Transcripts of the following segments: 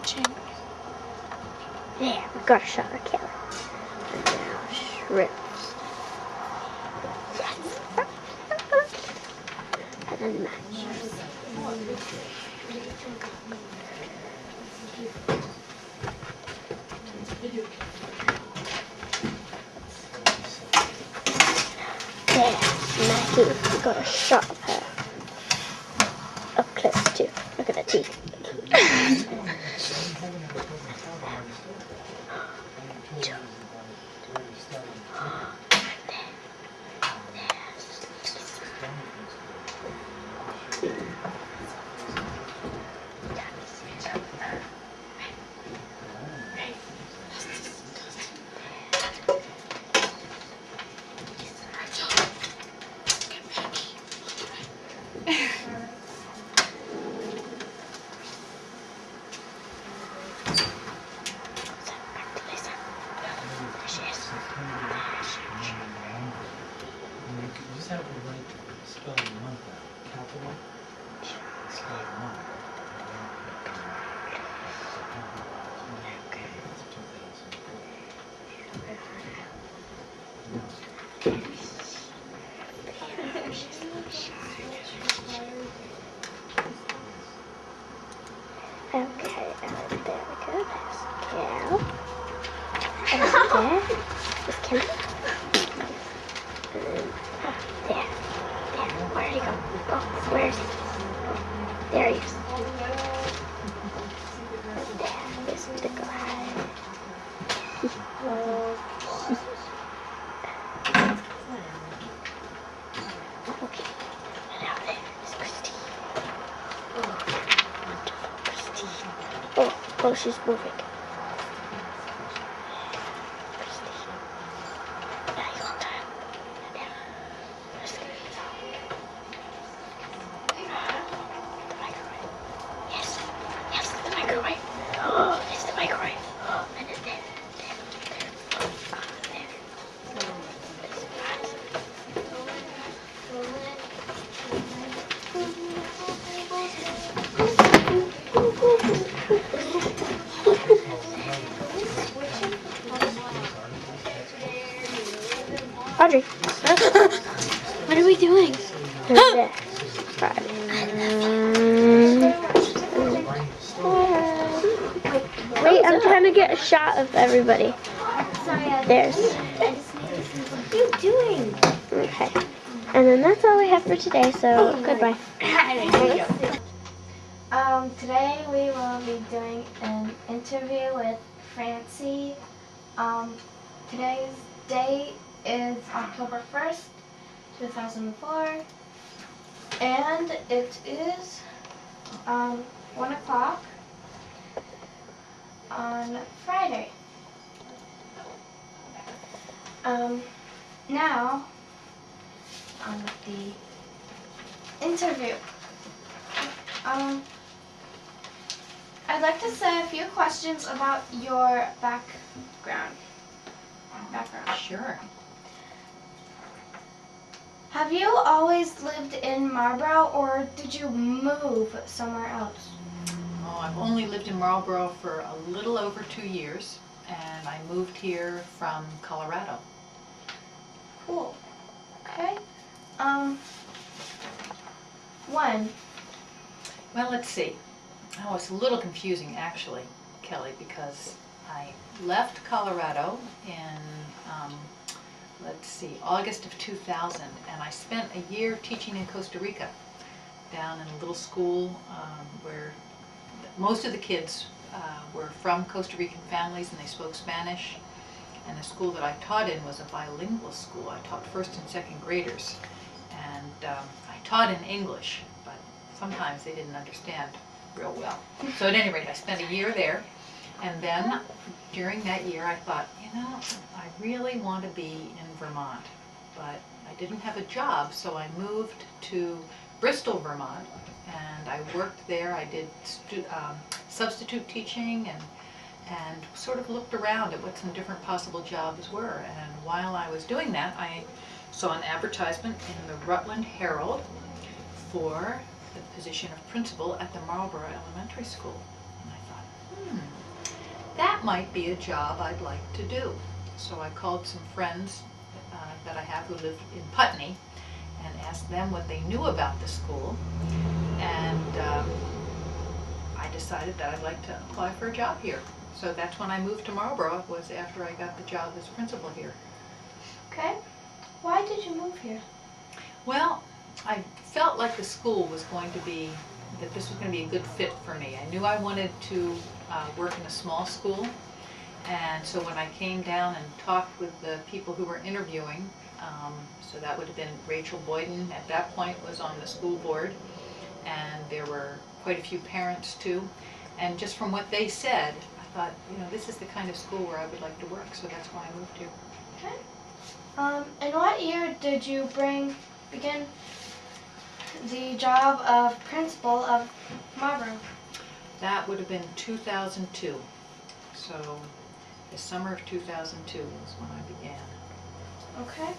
matching. Yeah, we got a shot of Kelly. And now shrimps. Yes. And then match. There, Maggie, we got a shot of her. Up close too. Look at the teeth. Okay, and there we go. There's Cal. And there is Kelly. And then there. Where did he go? Oh, where is he? There he is. And there is the guy. Okay. And now there is Christine. Oh, she's moving. Christine. Nice long time. And there's the microwave. Yes, the microwave. Oh, it's the microwave. Oh, and then there. Audrey, What are we doing? Wait, I'm trying to get a shot of everybody. There's. What are you doing? Okay. And then that's all we have for today, so goodbye. Today we will be doing an interview with Francie. Today's date is October 1st, 2004, and it is 1 o'clock on Friday. Now, on with the interview. I'd like to say a few questions about your background. Sure. Have you always lived in Marlboro, or did you move somewhere else? Oh, I've only lived in Marlboro for a little over 2 years, and I moved here from Colorado. Cool. Okay. When? Well, let's see. Oh, it's a little confusing actually, Kelly, because I left Colorado in, let's see, August of 2000, and I spent a year teaching in Costa Rica, down in a little school where most of the kids were from Costa Rican families and they spoke Spanish. And the school that I taught in was a bilingual school. I taught first and second graders, and I taught in English, but sometimes they didn't understand real well. So at any rate, I spent a year there, and then during that year I thought, you know, I really want to be in Vermont, but I didn't have a job, so I moved to Bristol, Vermont, and I worked there. I did substitute teaching and sort of looked around at what some different possible jobs were. And while I was doing that, I saw an advertisement in the Rutland Herald for the position of principal at the Marlboro Elementary School. And I thought, might be a job I'd like to do. So I called some friends that I have who live in Putney and asked them what they knew about the school, and I decided that I'd like to apply for a job here. So that's when I moved to Marlboro, was after I got the job as principal here. Okay. Why did you move here? Well, I felt like the school was going to be, that this was going to be a good fit for me. I knew I wanted to work in a small school, and so when I came down and talked with the people who were interviewing, so that would have been Rachel Boyden, at that point was on the school board, and there were quite a few parents too, and just from what they said, I thought, you know, this is the kind of school where I would like to work, so that's why I moved here. Okay. In what year did you begin the job of principal of Marlboro? That would have been 2002. So the summer of 2002 was when I began. Okay.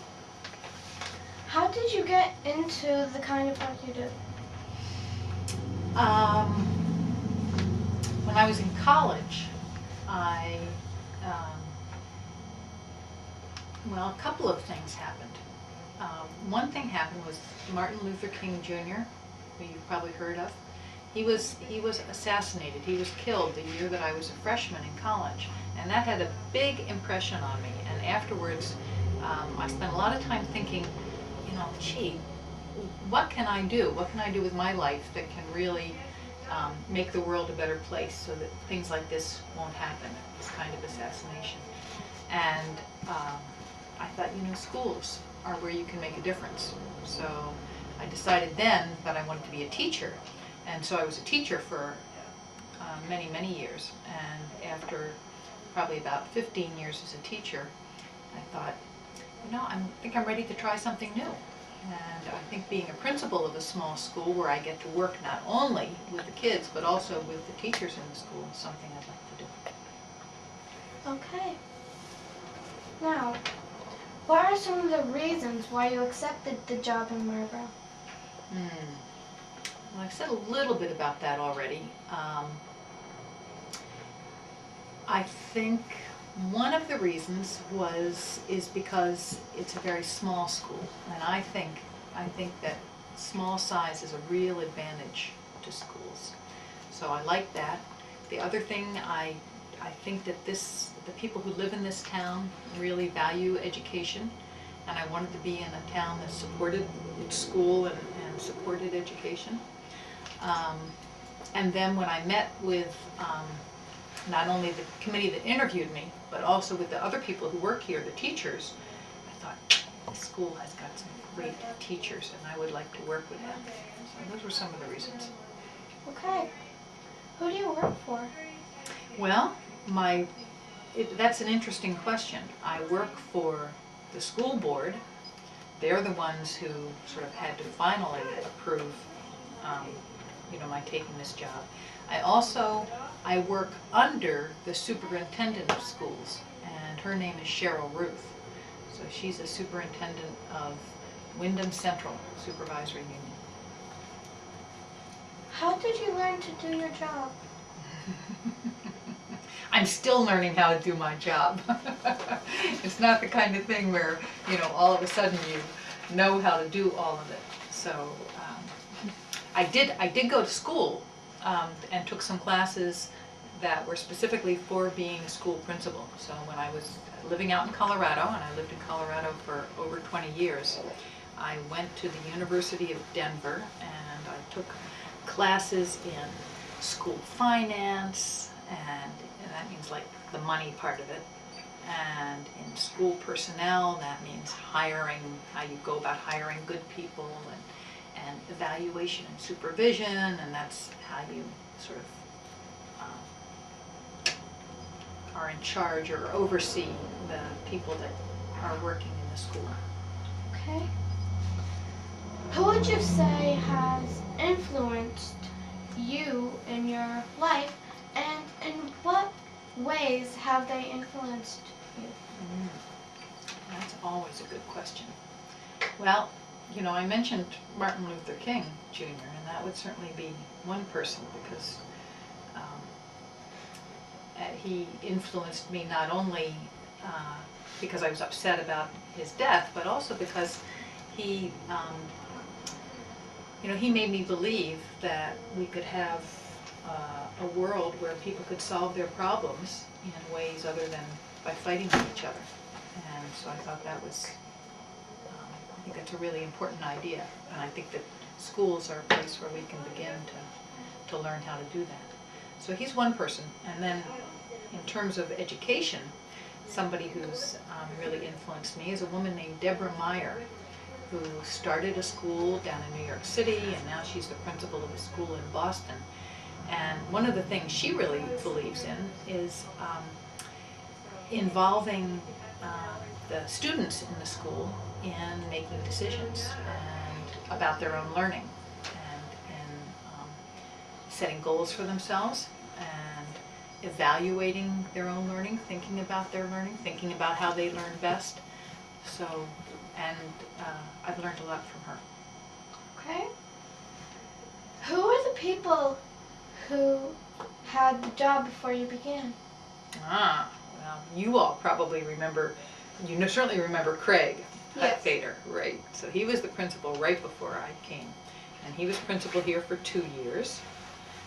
How did you get into the kind of work you do? When I was in college, well, a couple of things happened. One thing happened was Martin Luther King Jr., who you've probably heard of. He was assassinated. He was killed the year that I was a freshman in college, and that had a big impression on me. And afterwards, I spent a lot of time thinking, you know, gee, what can I do? What can I do with my life that can really make the world a better place so that things like this won't happen, this kind of assassination? And I thought, you know, schools are where you can make a difference. So I decided then that I wanted to be a teacher. And so I was a teacher for many, many years. And after probably about 15 years as a teacher, I thought, you know, I think I'm ready to try something new. And I think being a principal of a small school where I get to work not only with the kids, but also with the teachers in the school is something I'd like to do. Okay. Now, what are some of the reasons why you accepted the job in Marlboro? Well, I've said a little bit about that already. I think one of the reasons is because it's a very small school, and I think that small size is a real advantage to schools. So I like that. The other thing, I think that the people who live in this town really value education, and I wanted to be in a town that supported its school and supported education. And then when I met with not only the committee that interviewed me, but also with the other people who work here, the teachers, I thought, this school has got some great teachers and I would like to work with them. So those were some of the reasons. Okay. Who do you work for? Well, that's an interesting question. I work for the school board. They're the ones who sort of had to finally approve you know, my taking this job. I work under the superintendent of schools, and her name is Cheryl Ruth. So she's a superintendent of Wyndham Central Supervisory Union. How did you learn to do your job? I'm still learning how to do my job. It's not the kind of thing where, you know, all of a sudden you know how to do all of it. So I did go to school and took some classes that were specifically for being a school principal. So when I was living out in Colorado, and I lived in Colorado for over 20 years, I went to the University of Denver and I took classes in school finance, and that means like the money part of it, and in school personnel, that means hiring, how you go about hiring good people, and evaluation and supervision, and that's how you sort of are in charge or oversee the people that are working in the school. Okay. Who would you say has influenced you in your life, and in what ways have they influenced you? That's always a good question. Well, you know, I mentioned Martin Luther King Jr., and that would certainly be one person, because he influenced me not only because I was upset about his death, but also because he, he made me believe that we could have a world where people could solve their problems in ways other than by fighting with each other. And so I thought that was, I think that's a really important idea. And I think that schools are a place where we can begin to learn how to do that. So he's one person. And then in terms of education, somebody who's really influenced me is a woman named Deborah Meyer, who started a school down in New York City, and now she's the principal of a school in Boston. And one of the things she really believes in is involving the students in the school in making decisions and about their own learning, and in setting goals for themselves and evaluating their own learning, thinking about their learning, thinking about how they learn best. So, and I've learned a lot from her. Okay. Who are the people who had the job before you began? Well, you all probably remember, certainly remember Craig Hutfader, right? So he was the principal right before I came. And he was principal here for 2 years.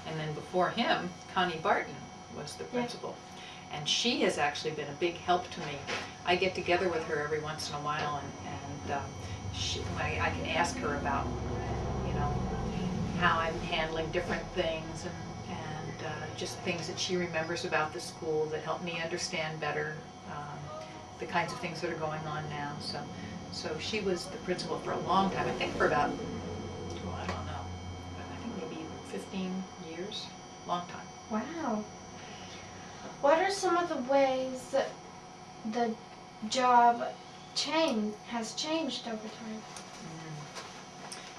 And then before him, Connie Barton was the principal. Yeah. And she has actually been a big help to me. I get together with her every once in a while, and I can ask her about, how I'm handling different things, and just things that she remembers about the school that help me understand better the kinds of things that are going on now. So she was the principal for a long time. I think for about, I don't know, I think maybe 15 years, long time. Wow. What are some of the ways that the job has changed over time?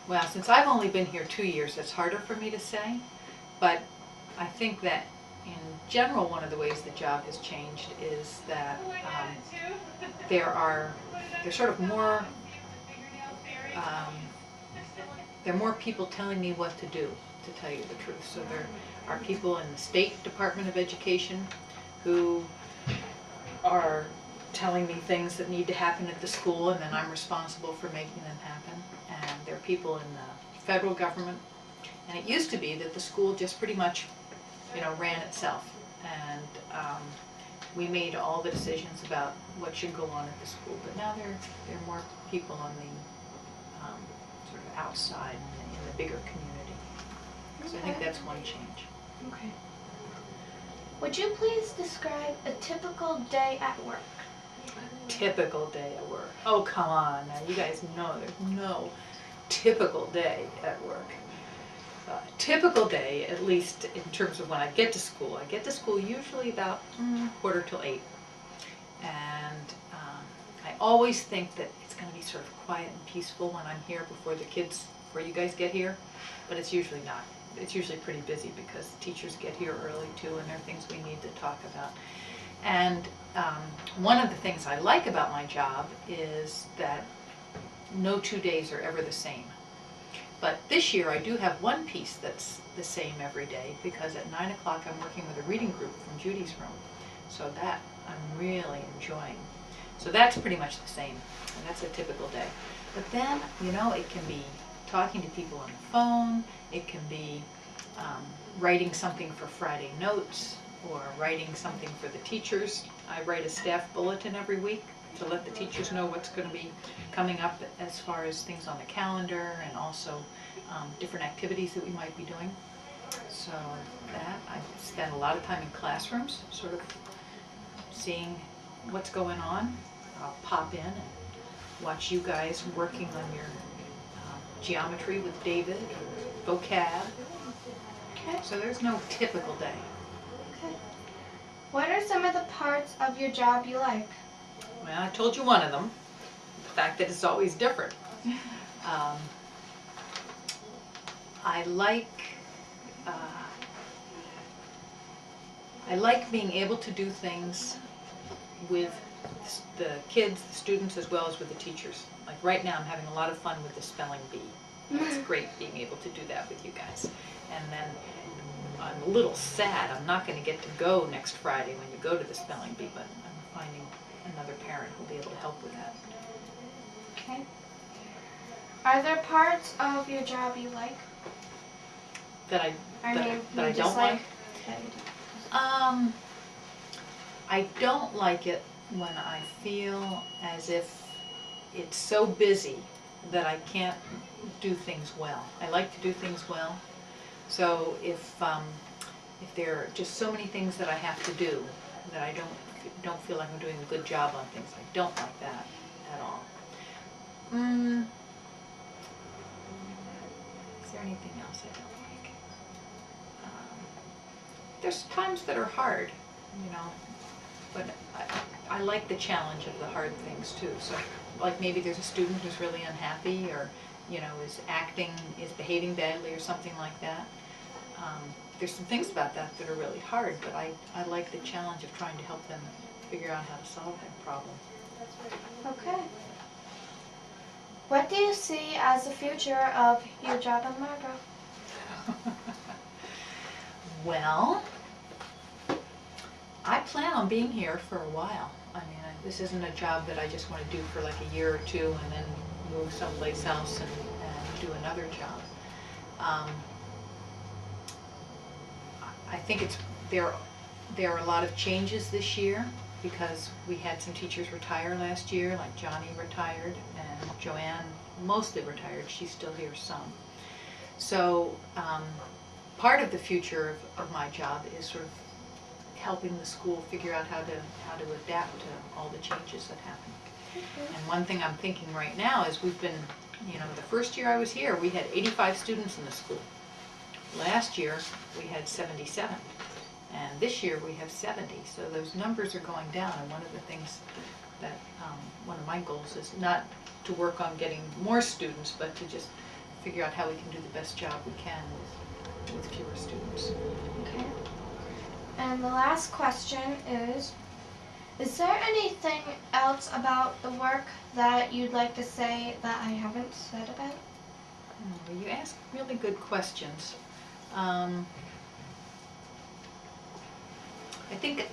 Well, since I've only been here 2 years, it's harder for me to say, but I think that in general, one of the ways the job has changed is that there's sort of more, there are more people telling me what to do, to tell you the truth. So there are people in the State Department of Education who are telling me things that need to happen at the school, and then I'm responsible for making them happen. And there are people in the federal government. And it used to be that the school just pretty much, ran itself. And we made all the decisions about what should go on at the school. But now there are more people on the sort of outside in the bigger community. So I think that's one change. Okay. Would you please describe a typical day at work? Typical day at work. Oh, come on. Now, you guys know there's no typical day at work. Typical day, at least in terms of when I get to school. I get to school usually about 7:45. And I always think that it's going to be sort of quiet and peaceful when I'm here before you guys get here. But it's usually not. It's usually pretty busy because teachers get here early too, and there are things we need to talk about. And one of the things I like about my job is that no 2 days are ever the same. But this year I do have one piece that's the same every day, because at 9 o'clock I'm working with a reading group from Judy's room. So that I'm really enjoying. So that's pretty much the same, and that's a typical day. But then, it can be talking to people on the phone, it can be writing something for Friday notes, or writing something for the teachers. I write a staff bulletin every week to let the teachers know what's going to be coming up as far as things on the calendar, and also different activities that we might be doing. So that, I spend a lot of time in classrooms, sort of seeing what's going on. I'll pop in and watch you guys working on your geometry with David, or vocab. Okay. So there's no typical day. Okay. What are some of the parts of your job you like? Well, I told you one of them, the fact that it's always different. I like being able to do things with the kids, the students, as well as with the teachers. Like right now I'm having a lot of fun with the spelling bee. It's great being able to do that with you guys. And then I'm a little sad. I'm not going to get to go next Friday when you go to the spelling bee, but I'm finding another parent who'll be able to help with that. Okay. Are there parts of your job you like? That I you don't like? Okay. I don't like it when I feel as if it's so busy that I can't do things well. I like to do things well. So if there are just so many things that I have to do that I don't feel like I'm doing a good job on things, I don't like that at all. Is there anything else I don't like? There's times that are hard, you know, but I like the challenge of the hard things too. So like maybe there's a student who's really unhappy or, you know, is behaving badly or something like that. There's some things about that that are really hard, but I like the challenge of trying to help them figure out how to solve that problem. Okay. What do you see as the future of your job in Marlboro? Well, I plan on being here for a while. I mean, this isn't a job that I just want to do for like a year or two and then move someplace else and do another job. I think there are a lot of changes this year because we had some teachers retire last year, like Johnny retired and Joanne mostly retired. She's still here some. So part of the future of my job is sort of helping the school figure out how to adapt to all the changes that happen. And one thing I'm thinking right now is we've been, you know, the first year I was here, we had 85 students in the school. Last year, we had 77. And this year, we have 70. So those numbers are going down. And one of the things that, one of my goals is not to work on getting more students, but to just figure out how we can do the best job we can with fewer students. Okay. And the last question is there anything else about the work that you'd like to say that I haven't said about? Well, you ask really good questions. I think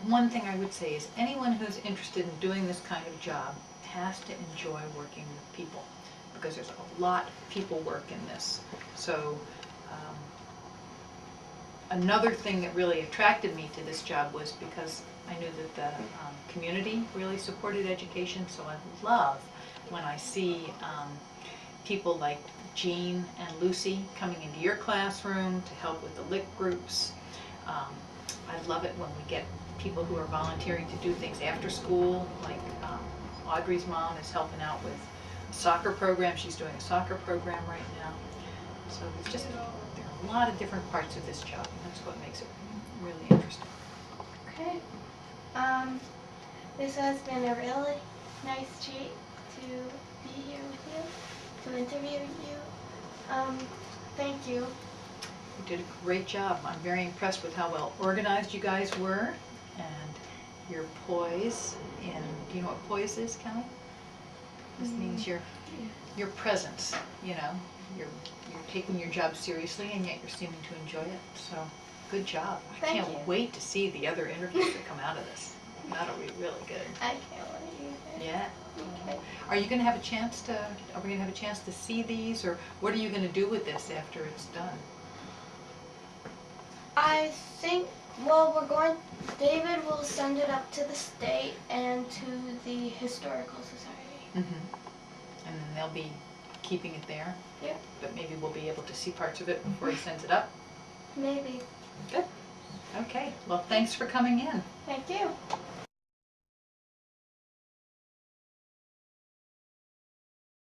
one thing I would say is anyone who's interested in doing this kind of job has to enjoy working with people because there's a lot of people work in this. So another thing that really attracted me to this job was because I knew that the community really supported education, so I love when I see people like Jean and Lucy coming into your classroom to help with the LIC groups. I love it when we get people who are volunteering to do things after school, like Audrey's mom is helping out with a soccer program. She's doing a soccer program right now. So it's just, there are a lot of different parts of this job, and that's what makes it really interesting. Okay. This has been a really nice treat to be here with you, to interview you. Thank you. You did a great job. I'm very impressed with how well organized you guys were and your poise. Do you know what poise is, Kelly? This means your presence, you know. You're taking your job seriously and yet you're seeming to enjoy it. So good job. I can't wait to see the other interviews that come out of this. That'll be really good. I can't wait either. Yeah. Okay. Are you going to have a chance to, are we going to have a chance to see these, or what are you going to do with this after it's done? I think, David will send it up to the state and to the Historical Society. Mm-hmm. And then they'll be keeping it there? Yep. But maybe we'll be able to see parts of it before he sends it up? Maybe. Good. Okay. Well, thanks for coming in. Thank you.